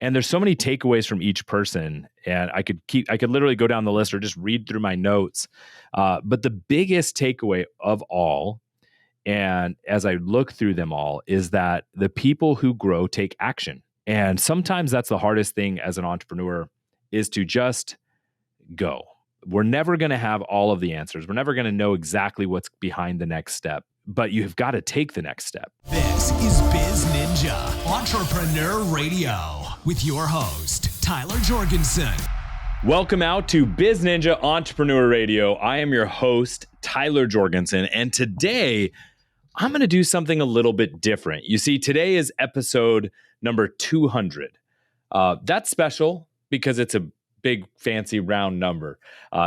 And there's so many takeaways from each person, and I could literally go down the list or just read through my notes. But the biggest takeaway of all, and as I look through them all, is that the people who grow take action. And sometimes that's the hardest thing as an entrepreneur, is to just go. We're never going to have all of the answers. We're never going to know exactly what's behind the next step, but you've got to take the next step. This is Biz Ninja Entrepreneur Radio with your host, Tyler Jorgenson. Welcome out to Biz Ninja Entrepreneur Radio. I am your host, Tyler Jorgenson, and today I'm going to do something a little bit different. You see, today is episode number 200. That's special because it's a big, fancy, round number.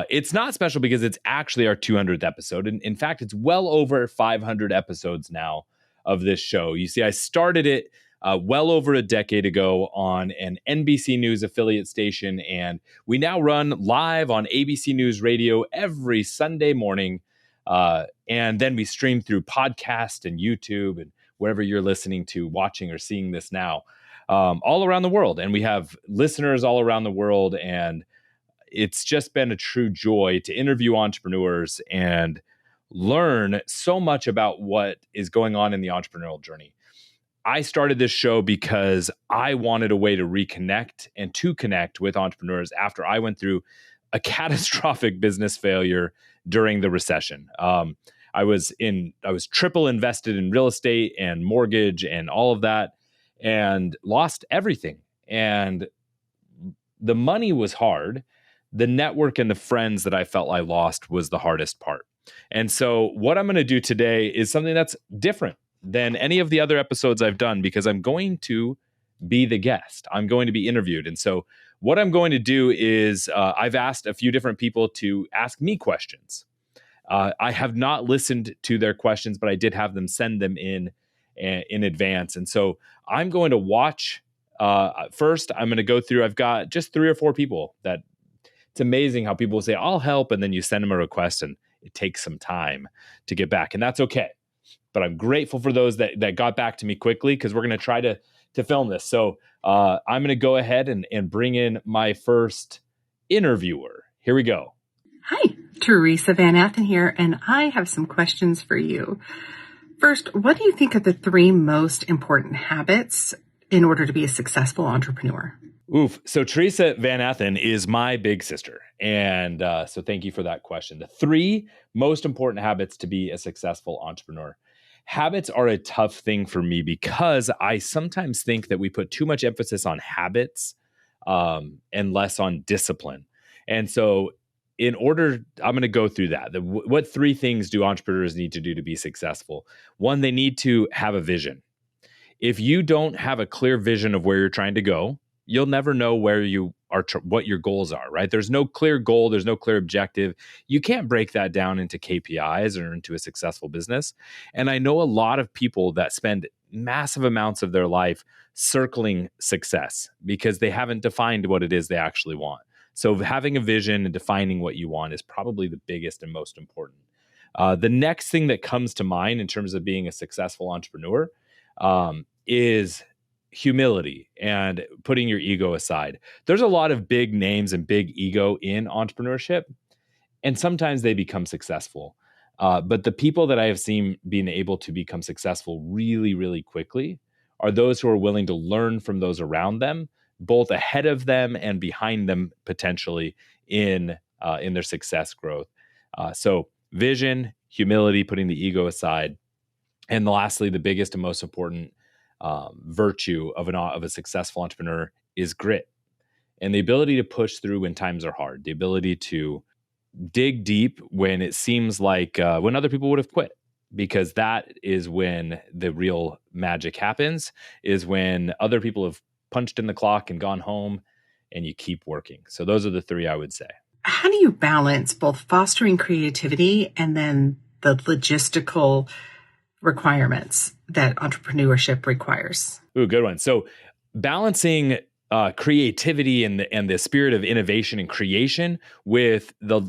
It's not special because it's actually our 200th episode. And in fact, it's well over 500 episodes now of this show. You see, I started it well over a decade ago on an NBC News affiliate station, and we now run live on ABC News Radio every Sunday morning. And then we stream through podcast and YouTube and wherever you're listening to, watching, or seeing this now. All around the world. And we have listeners all around the world. And it's just been a true joy to interview entrepreneurs and learn so much about what is going on in the entrepreneurial journey. I started this show because I wanted a way to reconnect and to connect with entrepreneurs after I went through a catastrophic business failure during the recession. I was triple invested in real estate and mortgage and all of that, and lost everything. And the money was hard. The network and the friends that I felt I lost was the hardest part. And so what I'm going to do today is something that's different than any of the other episodes I've done, because I'm going to be the guest. I'm going to be interviewed. And so what I'm going to do is I've asked a few different people to ask me questions. I have not listened to their questions, but I did have them send them in advance. And so I'm going to watch. First, I'm going to go through, I've got just 3 or 4 people that it's amazing how people say, I'll help. And then you send them a request and it takes some time to get back. And that's okay. But I'm grateful for those that got back to me quickly, because we're going to try to film this. So I'm going to go ahead and bring in my first interviewer. Here we go. Hi, Teresa Van Atten here, and I have some questions for you. First, what do you think are the 3 most important habits in order to be a successful entrepreneur? Oof. So Teresa Van Atten is my big sister. And so thank you for that question. The 3 most important habits to be a successful entrepreneur. Habits are a tough thing for me because I sometimes think that we put too much emphasis on habits and less on discipline. And so I'm going to go through that. What 3 things do entrepreneurs need to do to be successful? 1, they need to have a vision. If you don't have a clear vision of where you're trying to go, you'll never know where you are, what your goals are, right? There's no clear goal. There's no clear objective. You can't break that down into KPIs or into a successful business. And I know a lot of people that spend massive amounts of their life circling success because they haven't defined what it is they actually want. So having a vision and defining what you want is probably the biggest and most important. The next thing that comes to mind in terms of being a successful entrepreneur is humility and putting your ego aside. There's a lot of big names and big ego in entrepreneurship, and sometimes they become successful. But the people that I have seen being able to become successful really, really quickly are those who are willing to learn from those around them, both ahead of them and behind them potentially in their success growth. So vision, humility, putting the ego aside. And lastly, the biggest and most important virtue of a successful entrepreneur is grit and the ability to push through when times are hard, the ability to dig deep when it seems like when other people would have quit, because that is when the real magic happens, is when other people have punched in the clock and gone home and you keep working. So those are the 3 I would say. How do you balance both fostering creativity and then the logistical requirements that entrepreneurship requires? Ooh, good one. So balancing creativity and the spirit of innovation and creation with the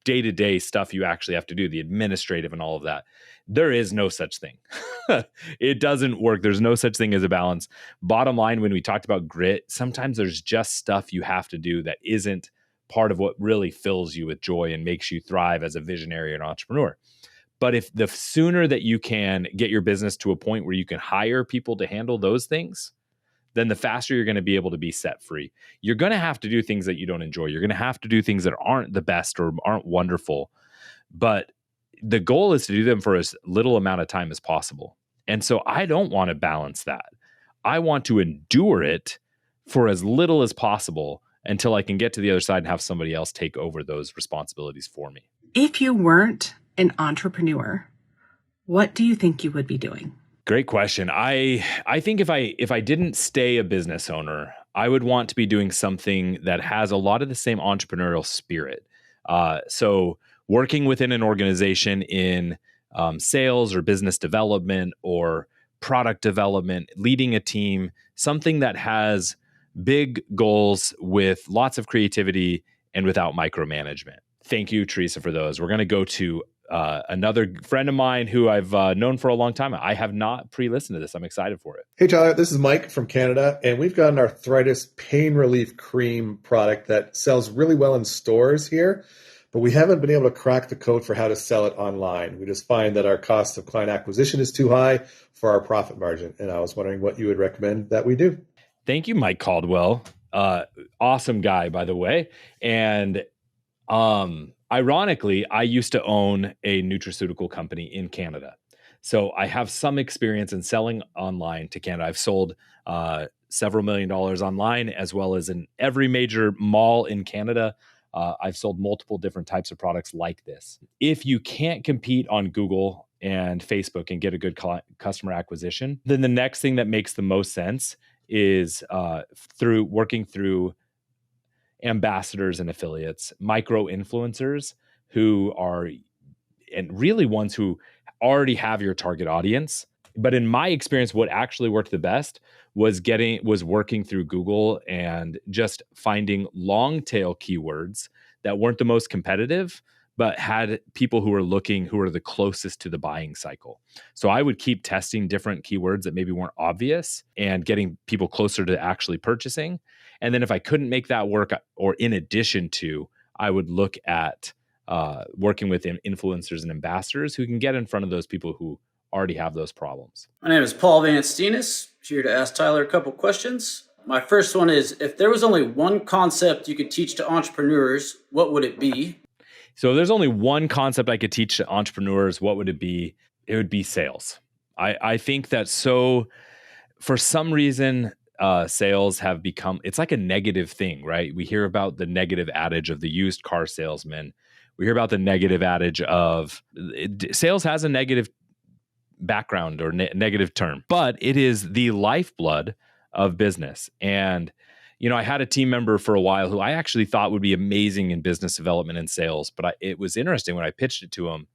day-to-day stuff you actually have to do, the administrative and all of that. There is no such thing. It doesn't work. There's no such thing as a balance. Bottom line, when we talked about grit, sometimes there's just stuff you have to do that isn't part of what really fills you with joy and makes you thrive as a visionary and entrepreneur. But if the sooner that you can get your business to a point where you can hire people to handle those things, then the faster you're going to be able to be set free. You're going to have to do things that you don't enjoy. You're going to have to do things that aren't the best or aren't wonderful. But the goal is to do them for as little amount of time as possible. And so I don't want to balance that. I want to endure it for as little as possible until I can get to the other side and have somebody else take over those responsibilities for me. If you weren't an entrepreneur, what do you think you would be doing? Great question. I think if I didn't stay a business owner, I would want to be doing something that has a lot of the same entrepreneurial spirit. So working within an organization in sales or business development or product development, leading a team, something that has big goals with lots of creativity and without micromanagement. Thank you, Teresa, for those. We're going to go to another friend of mine who I've known for a long time. I have not pre-listened to this. I'm excited for it. Hey, Tyler, this is Mike from Canada, and we've got an arthritis pain relief cream product that sells really well in stores here, but we haven't been able to crack the code for how to sell it online. We just find that our cost of client acquisition is too high for our profit margin, and I was wondering what you would recommend that we do. Thank you, Mike Caldwell. Awesome guy, by the way. And ironically, I used to own a nutraceutical company in Canada. So I have some experience in selling online to Canada. I've sold several $1 million online, as well as in every major mall in Canada. I've sold multiple different types of products like this. If you can't compete on Google and Facebook and get a good customer acquisition, then the next thing that makes the most sense is through working through ambassadors and affiliates, micro influencers who are, and really ones who already have your target audience. But in my experience, what actually worked the best was working through Google and just finding long tail keywords that weren't the most competitive, but had people who were the closest to the buying cycle. So I would keep testing different keywords that maybe weren't obvious and getting people closer to actually purchasing. And then if I couldn't make that work, or in addition to, I would look at working with influencers and ambassadors who can get in front of those people who already have those problems. My name is Paul Van Steenis, here to ask Tyler a couple questions. My first one is, if there was only one concept you could teach to entrepreneurs, what would it be? So there's only one concept I could teach to entrepreneurs. What would it be? It would be sales. I think that for some reason, sales have become, it's like a negative thing, right? We hear about the negative adage of the used car salesman. We hear about the negative adage of sales has a negative background or negative term, but it is the lifeblood of business. And I had a team member for a while who I actually thought would be amazing in business development and sales, but it was interesting when I pitched it to him,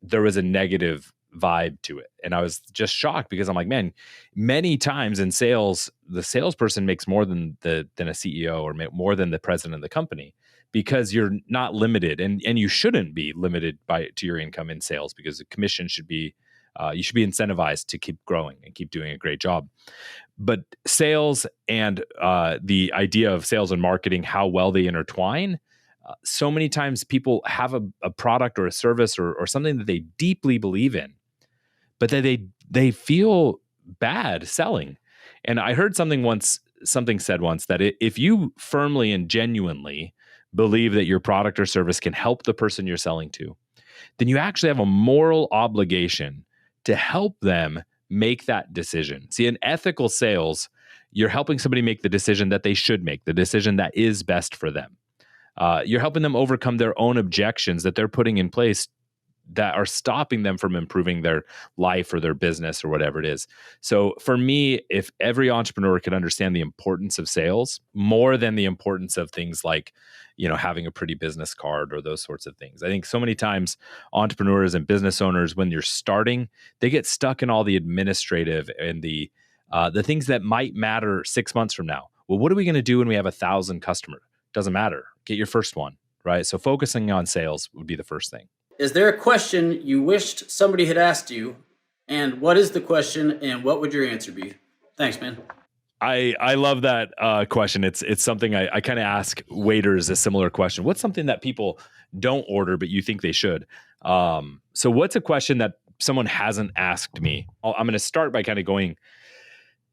there was a negative vibe to it. And I was just shocked because I'm like, man, many times in sales, the salesperson makes more than a CEO or more than the president of the company, because you're not limited, and you shouldn't be limited to your income in sales, because the commission should be, you should be incentivized to keep growing and keep doing a great job. But sales and the idea of sales and marketing, how well they intertwine, so many times people have a product or a service or something that they deeply believe in, but that they feel bad selling. And I heard something said once that if you firmly and genuinely believe that your product or service can help the person you're selling to, then you actually have a moral obligation to help them make that decision. See, in ethical sales, you're helping somebody make the decision that they should make, the decision that is best for them. You're helping them overcome their own objections that they're putting in place that are stopping them from improving their life or their business or whatever it is. So for me, if every entrepreneur could understand the importance of sales more than the importance of things like, having a pretty business card or those sorts of things. I think so many times entrepreneurs and business owners, when you're starting, they get stuck in all the administrative and the things that might matter 6 months from now. Well, what are we going to do when we have 1,000 customers? Doesn't matter. Get your first one, right? So focusing on sales would be the first thing. Is there a question you wished somebody had asked you? And what is the question and what would your answer be? Thanks, man. I love that question. It's something I kind of ask waiters a similar question. What's something that people don't order, but you think they should? So what's a question that someone hasn't asked me? I'm going to start by kind of going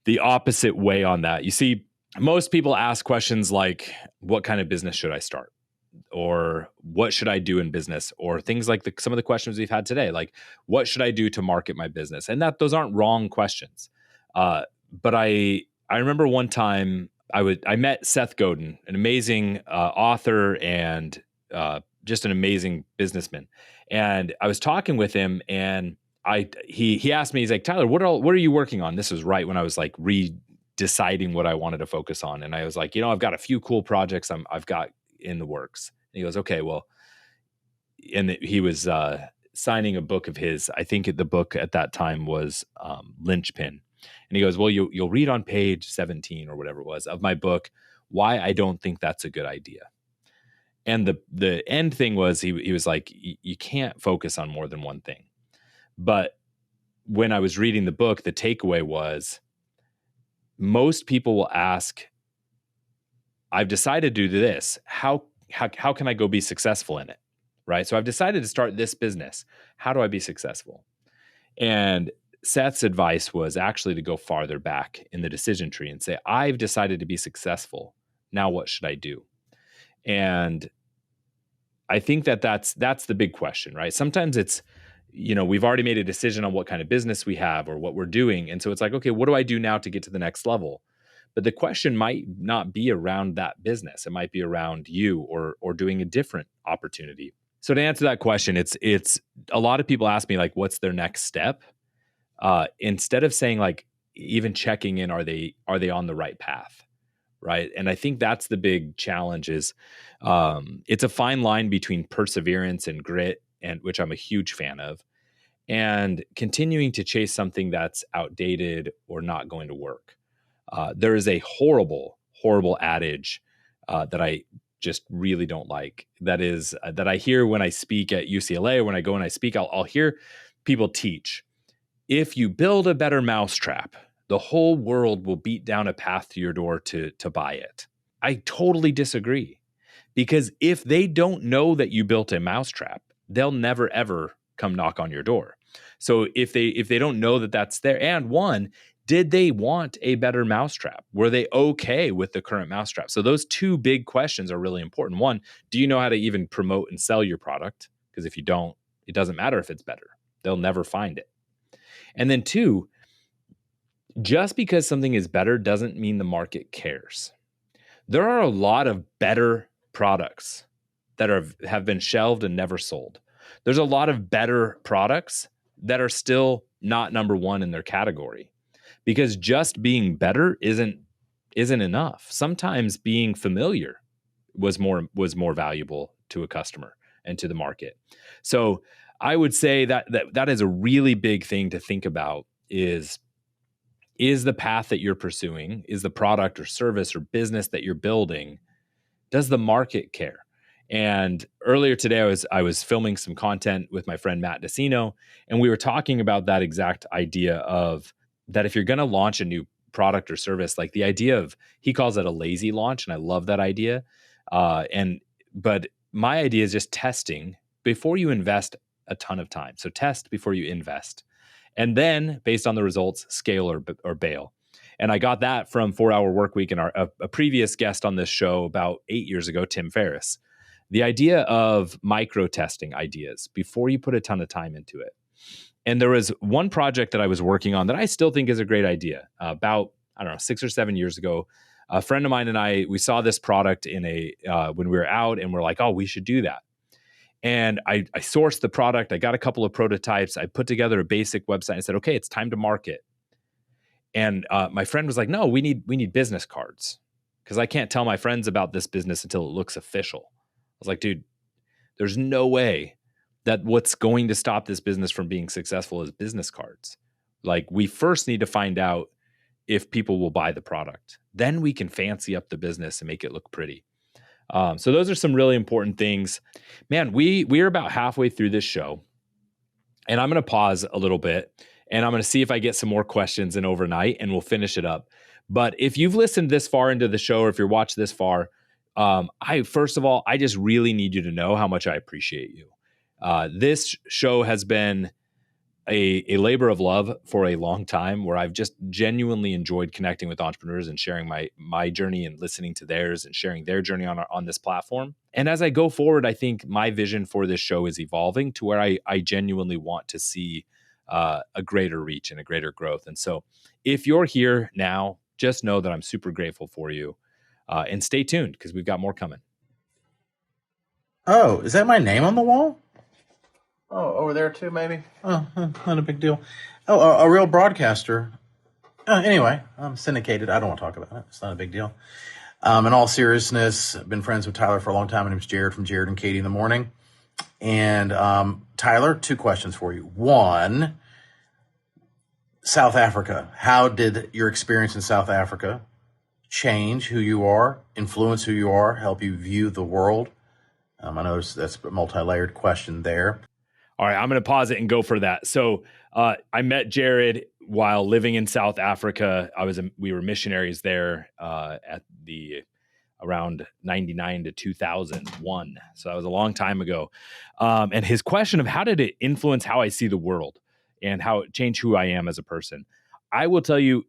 the opposite way on that. You see, most people ask questions like, what kind of business should I start? Or what should I do in business? Or things like some of the questions we've had today, like what should I do to market my business? And those aren't wrong questions. But I remember one time I met Seth Godin, an amazing author and just an amazing businessman. And I was talking with him, and he asked me, he's like, Tyler, what are you working on? This was right when I was like deciding what I wanted to focus on. And I was like, I've got a few cool projects I've got in the works. And he goes, okay, well, and he was signing a book of his. I think the book at that time was Lynchpin. And he goes, well, you'll read on page 17 or whatever it was of my book why I don't think that's a good idea. And the end thing was he was like, you can't focus on more than one thing. But when I was reading the book, the takeaway was most people will ask, I've decided to do this. How can I go be successful in it? Right? So I've decided to start this business. How do I be successful? And Seth's advice was actually to go farther back in the decision tree and say, I've decided to be successful. Now what should I do? And I think that's the big question, right? Sometimes it's, we've already made a decision on what kind of business we have or what we're doing. And so it's like, okay, what do I do now to get to the next level? But the question might not be around that business. It might be around you or doing a different opportunity. So to answer that question, it's a lot of people ask me like, what's their next step? Instead of saying like, even checking in, are they on the right path? Right. And I think that's the big challenge is it's a fine line between perseverance and grit, and which I'm a huge fan of, and continuing to chase something that's outdated or not going to work. There is a horrible adage that I just really don't like. That I hear when I speak at UCLA, or when I go and I speak, I'll hear people teach. If you build a better mousetrap, the whole world will beat down a path to your door to buy it. I totally disagree, because if they don't know that you built a mousetrap, they'll never ever come knock on your door. So if they don't know that that's there, and one, did they want a better mousetrap? Were they okay with the current mousetrap? So those two big questions are really important. One, do you know how to even promote and sell your product? Because if you don't, it doesn't matter if it's better. They'll never find it. And then two, just because something is better doesn't mean the market cares. There are a lot of better products that have been shelved and never sold. There's a lot of better products that are still not number one in their category, because just being better isn't enough. Sometimes being familiar was more valuable to a customer and to the market. So I would say that is a really big thing to think about is the path that you're pursuing, is the product or service or business that you're building, does the market care? And earlier today, I was filming some content with my friend Matt DeCino, and we were talking about that exact idea of that if you're going to launch a new product or service, like the idea of, he calls it a lazy launch, and I love that idea. But my idea is just testing before you invest a ton of time. So test before you invest. And then based on the results, scale or bail. And I got that from 4 Hour Workweek and a previous guest on this show about 8 years ago, Tim Ferriss. The idea of micro testing ideas before you put a ton of time into it. And there was one project that I was working on that I still think is a great idea. About, 6 or 7 years ago, a friend of mine and I, we saw this product in when we were out, and we're like, oh, we should do that. And I sourced the product. I got a couple of prototypes. I put together a basic website and said, okay, it's time to market. And my friend was like, no, we need business cards, because I can't tell my friends about this business until it looks official. I was like, dude, there's no way that what's going to stop this business from being successful is business cards. Like, we first need to find out if people will buy the product. Then we can fancy up the business and make it look pretty. So those are some really important things. Man, we're about halfway through this show, and I'm going to pause a little bit, and I'm going to see if I get some more questions in overnight, and we'll finish it up. But if you've listened this far into the show, or if you're watched this far, first of all, I just really need you to know how much I appreciate you. This show has been a labor of love for a long time, where I've just genuinely enjoyed connecting with entrepreneurs and sharing my journey and listening to theirs and sharing their journey on this platform. And as I go forward, I think my vision for this show is evolving to where I genuinely want to see a greater reach and a greater growth. And so if you're here now, just know that I'm super grateful for you, and stay tuned because we've got more coming. Oh, is that my name on the wall? Oh, over there too, maybe? Oh, not a big deal. Oh, a real broadcaster. Anyway, I'm syndicated. I don't want to talk about it. It's not a big deal. In all seriousness, I've been friends with Tyler for a long time. My name's Jared from Jared and Katie in the Morning. And Tyler, 2 questions for you. One, South Africa. How did your experience in South Africa change who you are, influence who you are, help you view the world? I know that's a multi-layered question there. All right, I'm going to pause it and go for that. So I met Jared while living in South Africa. We were missionaries there at around 99 to 2001. So that was a long time ago. And his question of how did it influence how I see the world and how it changed who I am as a person? I will tell you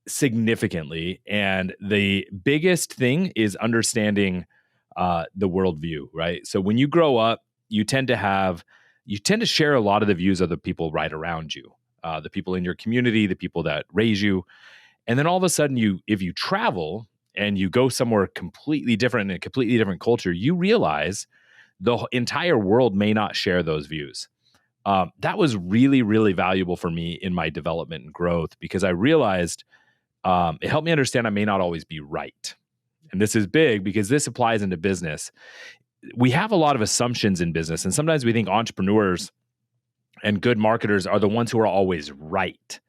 significantly. And the biggest thing is understanding the worldview, right? So when you grow up, you tend to share a lot of the views of the people right around you, the people in your community, the people that raise you. And then all of a sudden, if you travel and you go somewhere completely different in a completely different culture, you realize the entire world may not share those views. That was really, really valuable for me in my development and growth because I realized it helped me understand I may not always be right. And this is big because this applies into business. We have a lot of assumptions in business, and sometimes we think entrepreneurs and good marketers are the ones who are always right.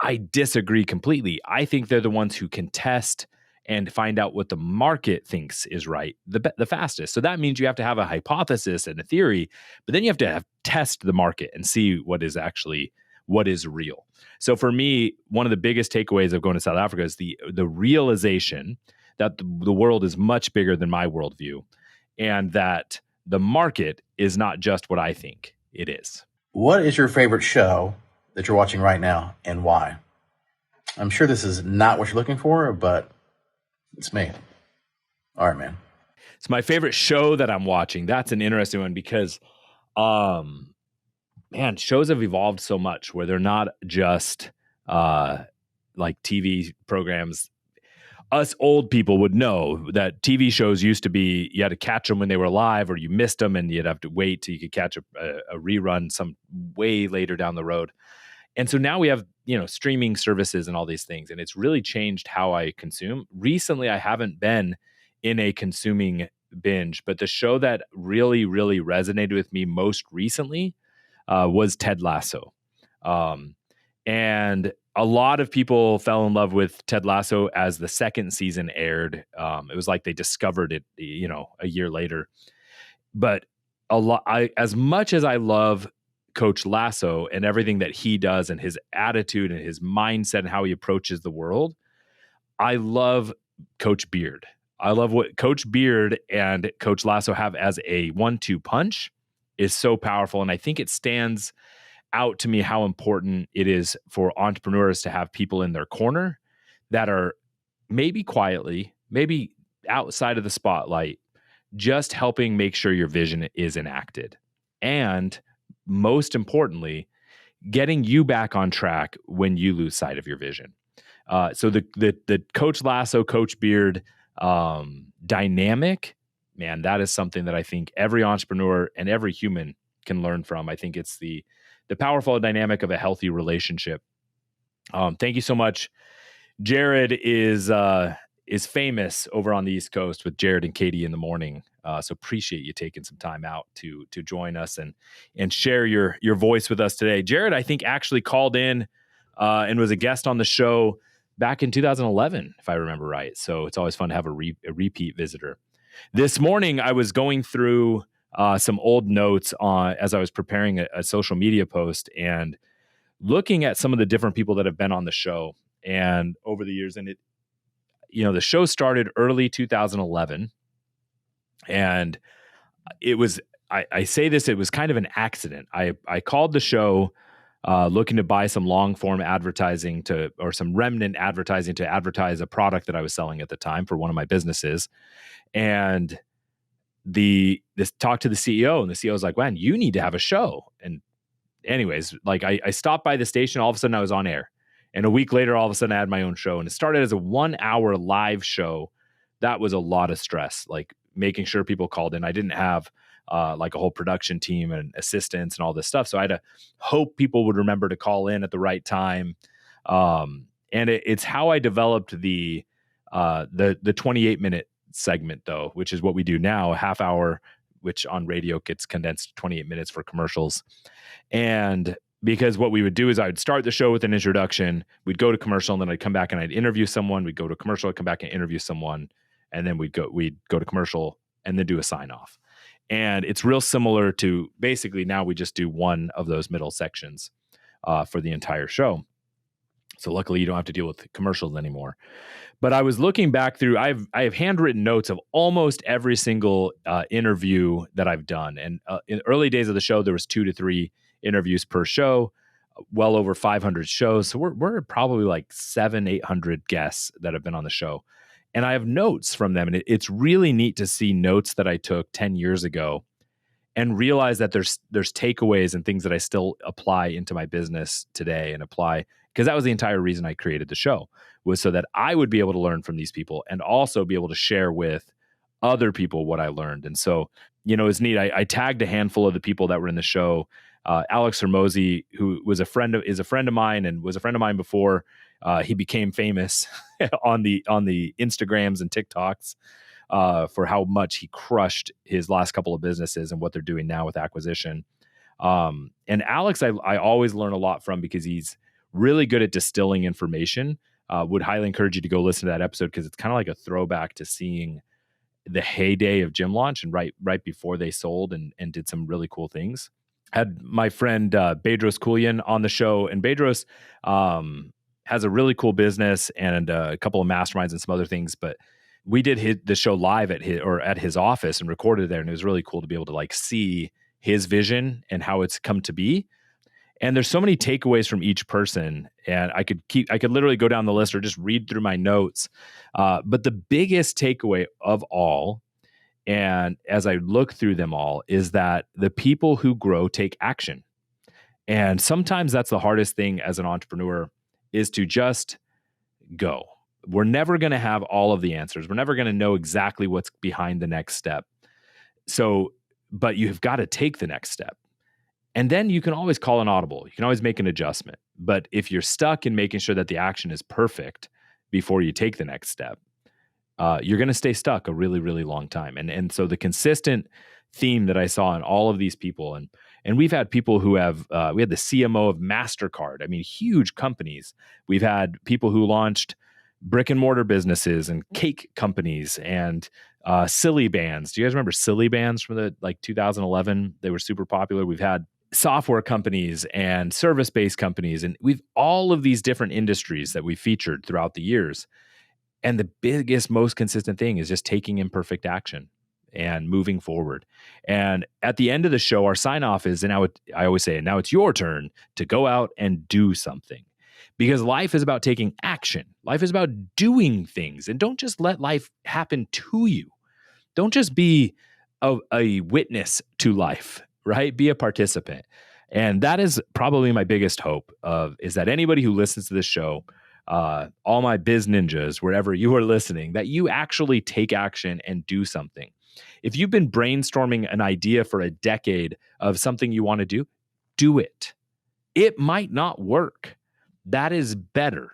I disagree completely. I think they're the ones who can test and find out what the market thinks is right the fastest. So that means you have to have a hypothesis and a theory, but then you have to test the market and see what is real. So for me, one of the biggest takeaways of going to South Africa is the realization that the world is much bigger than my worldview, and that the market is not just what I think it is. What is your favorite show that you're watching right now and why? I'm sure this is not what you're looking for, but it's me. All right, man. It's my favorite show that I'm watching. That's an interesting one because, shows have evolved so much where they're not just like TV programs. Us old people would know that TV shows used to be, you had to catch them when they were live or you missed them and you'd have to wait till you could catch a rerun some way later down the road. And so now we have, streaming services and all these things, and it's really changed how I consume. Recently, I haven't been in a consuming binge, but the show that really, really resonated with me most recently was Ted Lasso. And a lot of people fell in love with Ted Lasso as the second season aired. It was like they discovered it, a year later. But as much as I love Coach Lasso and everything that he does and his attitude and his mindset and how he approaches the world, I love Coach Beard. I love what Coach Beard and Coach Lasso have as a 1-2 punch is so powerful. And I think it stands out to me how important it is for entrepreneurs to have people in their corner that are maybe quietly, maybe outside of the spotlight, just helping make sure your vision is enacted. And most importantly, getting you back on track when you lose sight of your vision. So the Coach Lasso, Coach Beard dynamic, man, that is something that I think every entrepreneur and every human can learn from. I think it's the powerful dynamic of a healthy relationship. Thank you so much. Jared is famous over on the East Coast with Jared and Katie in the Morning. So appreciate you taking some time out to join us and share your voice with us today. Jared, I think, actually called in and was a guest on the show back in 2011, if I remember right. So it's always fun to have a repeat visitor. This morning, I was going through some old notes as I was preparing a social media post and looking at some of the different people that have been on the show and over the years. And the show started early 2011, and it was, I say this, it was kind of an accident. I called the show looking to buy some long form advertising or some remnant advertising to advertise a product that I was selling at the time for one of my businesses. And this talked to the CEO, and the CEO was like, "Man, you need to have a show." And anyways, like I stopped by the station, all of a sudden I was on air. And a week later, all of a sudden I had my own show, and it started as a 1 hour live show. That was a lot of stress, like making sure people called in. I didn't have like a whole production team and assistants and all this stuff. So I had to hope people would remember to call in at the right time. And it's how I developed the 28-minute segment, though, which is what we do now, a half hour, which on radio gets condensed to 28 minutes for commercials. And because what we would do is I would start the show with an introduction, we'd go to commercial, and then I'd come back and I'd interview someone, we'd go to commercial, I'd come back and interview someone, and then we'd go to commercial and then do a sign off. And it's real similar to basically now we just do one of those middle sections for the entire show. So luckily you don't have to deal with commercials anymore. But I was looking back through, I have handwritten notes of almost every single interview that I've done. And in early days of the show, there was 2 to 3 interviews per show, well over 500 shows. So we're probably like 700-800 guests that have been on the show. And I have notes from them. And it's really neat to see notes that I took 10 years ago and realize that there's takeaways and things that I still apply into my business today and apply, because that was the entire reason I created the show, was so that I would be able to learn from these people and also be able to share with other people what I learned. And so, it's neat. I tagged a handful of the people that were in the show. Alex Hermosi, who is a friend of mine and was a friend of mine before he became famous on the Instagrams and TikToks for how much he crushed his last couple of businesses and what they're doing now with acquisition. And Alex, I always learn a lot from, because he's really good at distilling information. Would highly encourage you to go listen to that episode, because it's kind of like a throwback to seeing the heyday of Gym Launch and right before they sold and did some really cool things. Had my friend Bedros Koulian on the show, and Bedros has a really cool business and a couple of masterminds and some other things. But we did the show live at his office and recorded there, and it was really cool to be able to like see his vision and how it's come to be. And there's so many takeaways from each person, and I could literally go down the list or just read through my notes. But the biggest takeaway of all, and as I look through them all, is that the people who grow take action. And sometimes that's the hardest thing as an entrepreneur, is to just go. We're never going to have all of the answers. We're never going to know exactly what's behind the next step. But you've got to take the next step. And then you can always call an audible. You can always make an adjustment. But if you're stuck in making sure that the action is perfect before you take the next step, you're going to stay stuck a really, really long time. And so the consistent theme that I saw in all of these people, and we've had people who have, we had the CMO of MasterCard. I mean, huge companies. We've had people who launched brick and mortar businesses and cake companies and silly bands. Do you guys remember silly bands from the 2011? They were super popular. We've had software companies and service-based companies, and we've all of these different industries that we featured throughout the years. And the biggest, most consistent thing is just taking imperfect action and moving forward. And at the end of the show, our sign off is, I always say, now it's your turn to go out and do something. Because life is about taking action. Life is about doing things. And don't just let life happen to you. Don't just be a witness to life, right? Be a participant. And that is probably my biggest hope is that anybody who listens to this show, all my biz ninjas, wherever you are listening, that you actually take action and do something. If you've been brainstorming an idea for a decade of something you want to do it. It might not work. That is better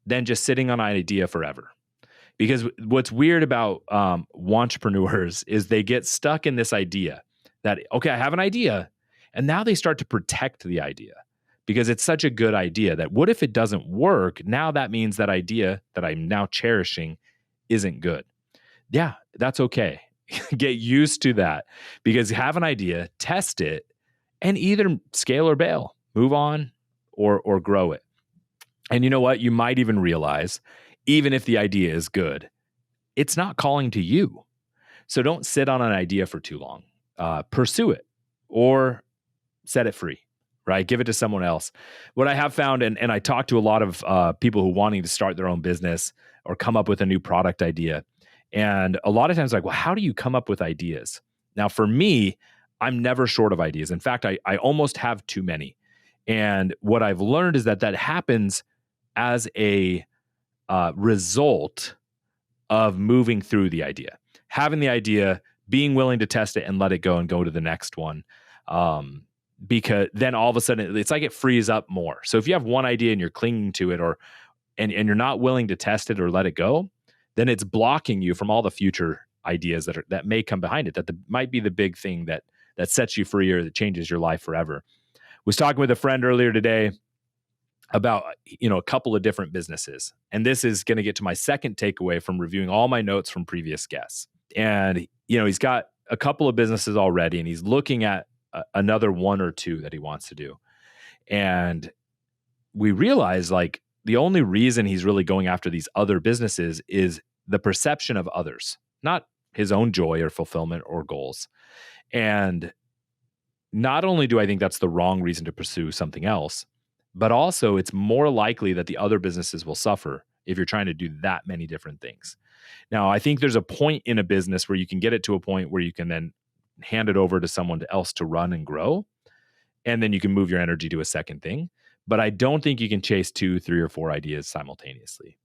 than just sitting on an idea forever. Because what's weird about entrepreneurs is they get stuck in this idea that, okay, I have an idea, and now they start to protect the idea because it's such a good idea that what if it doesn't work? Now that means that idea that I'm now cherishing isn't good. Yeah, that's okay. Get used to that, because have an idea, test it, and either scale or bail, move on or grow it. And you know what? You might even realize, even if the idea is good, it's not calling to you. So don't sit on an idea for too long. Pursue it or set it free, right? Give it to someone else. What I have found, and I talk to a lot of people who wanting to start their own business or come up with a new product idea. And a lot of times like, well, how do you come up with ideas? Now, for me, I'm never short of ideas. In fact, I almost have too many. And what I've learned is that happens as a result of moving through the idea, having the idea, being willing to test it and let it go and go to the next one. Because then all of a sudden it's like it frees up more. So if you have one idea and you're clinging to it and you're not willing to test it or let it go, then it's blocking you from all the future ideas that may come behind it, might be the big thing that sets you free or that changes your life forever. Was talking with a friend earlier today about, a couple of different businesses. And this is going to get to my second takeaway from reviewing all my notes from previous guests. And, he's got a couple of businesses already, and he's looking at another one or two that he wants to do. And we realize like the only reason he's really going after these other businesses is the perception of others, not his own joy or fulfillment or goals. And not only do I think that's the wrong reason to pursue something else, but also it's more likely that the other businesses will suffer if you're trying to do that many different things. Now, I think there's a point in a business where you can get it to a point where you can then hand it over to someone else to run and grow, and then you can move your energy to a second thing. But I don't think you can chase 2, 3, or 4 ideas simultaneously.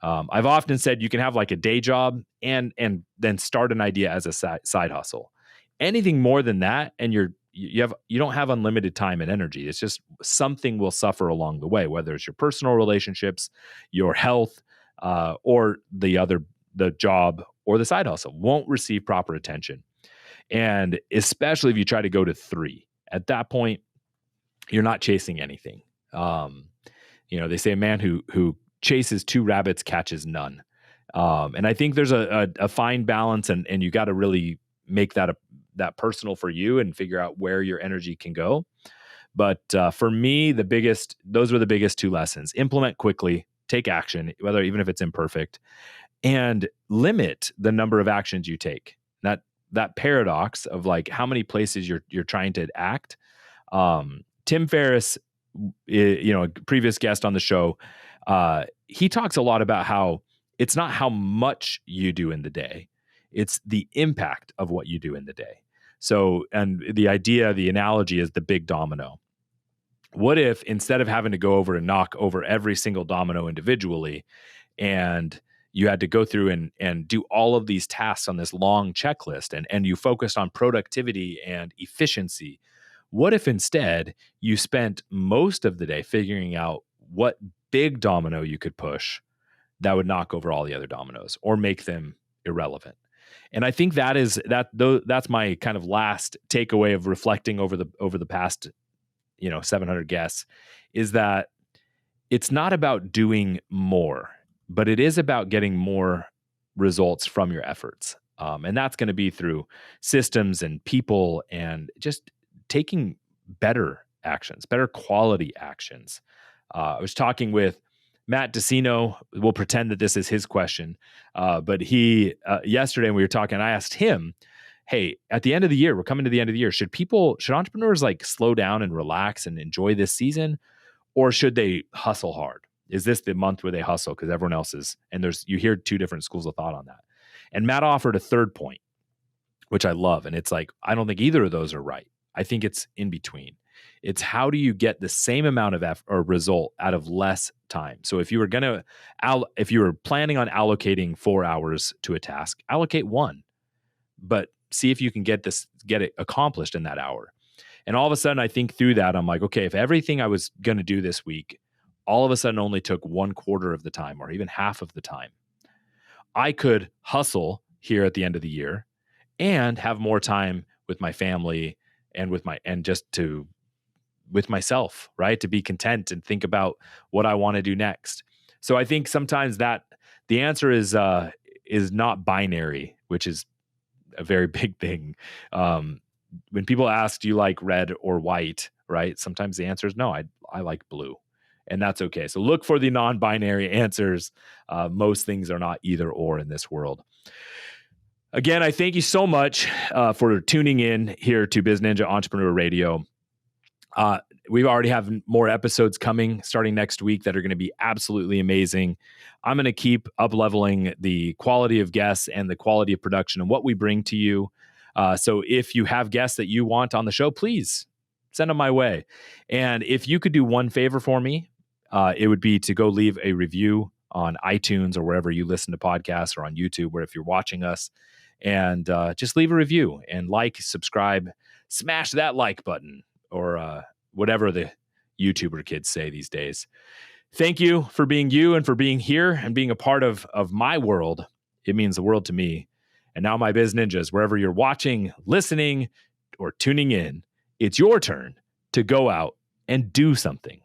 I've often said you can have like a day job and then start an idea as a side hustle. Anything more than that, and you don't have unlimited time and energy. It's just something will suffer along the way, whether it's your personal relationships, your health, or the job or the side hustle won't receive proper attention. And especially if you try to go to 3, at that point, you're not chasing anything. They say a man who chases 2 rabbits catches none. And I think there's a fine balance, and you got to really make that personal for you and figure out where your energy can go. But for me, those were the biggest 2 lessons. Implement quickly, take action, even if it's imperfect, and limit the number of actions you take. That paradox of like how many places you're trying to act. Tim Ferriss, a previous guest on the show, he talks a lot about how it's not how much you do in the day, it's the impact of what you do in the day. So, and the analogy is the big domino. What if instead of having to go over and knock over every single domino individually, and you had to go through and do all of these tasks on this long checklist, and you focused on productivity and efficiency? What if instead you spent most of the day figuring out what big domino you could push that would knock over all the other dominoes or make them irrelevant? And I think that's my kind of last takeaway of reflecting over the past 700 guests, is that it's not about doing more, but it is about getting more results from your efforts. And that's going to be through systems and people and just taking better actions, better quality actions. I was talking with Matt DeCino. We'll pretend that this is his question. But he, yesterday when we were talking, I asked him, hey, at the end of the year, we're coming to the end of the year. Should entrepreneurs like slow down and relax and enjoy this season? Or should they hustle hard? Is this the month where they hustle because everyone else is? And you hear 2 different schools of thought on that. And Matt offered a third point, which I love. And it's like, I don't think either of those are right. I think it's in between. It's how do you get the same amount of effort or result out of less time? So if you were planning on allocating 4 hours to a task, allocate 1, but see if you can get it accomplished in that hour. And all of a sudden, I think through that, I'm like, okay, if everything I was going to do this week, all of a sudden only took 1/4 of the time or even half of the time, I could hustle here at the end of the year and have more time with my family and with myself, right? To be content and think about what I want to do next. So I think sometimes that the answer is not binary, which is a very big thing. When people ask, do you like red or white, right? Sometimes the answer is no, I like blue. And that's okay. So look for the non-binary answers. Most things are not either or in this world. Again, I thank you so much for tuning in here to Biz Ninja Entrepreneur Radio. We already have more episodes coming starting next week that are going to be absolutely amazing. I'm going to keep up-leveling the quality of guests and the quality of production and what we bring to you. So if you have guests that you want on the show, please send them my way. And if you could do one favor for me, it would be to go leave a review on iTunes or wherever you listen to podcasts, or on YouTube, where if you're watching us, and just leave a review and subscribe, smash that like button, or whatever the YouTuber kids say these days. Thank you for being you and for being here and being a part of my world. It means the world to me. And now, my Biz Ninjas, wherever you're watching, listening, or tuning in, it's your turn to go out and do something.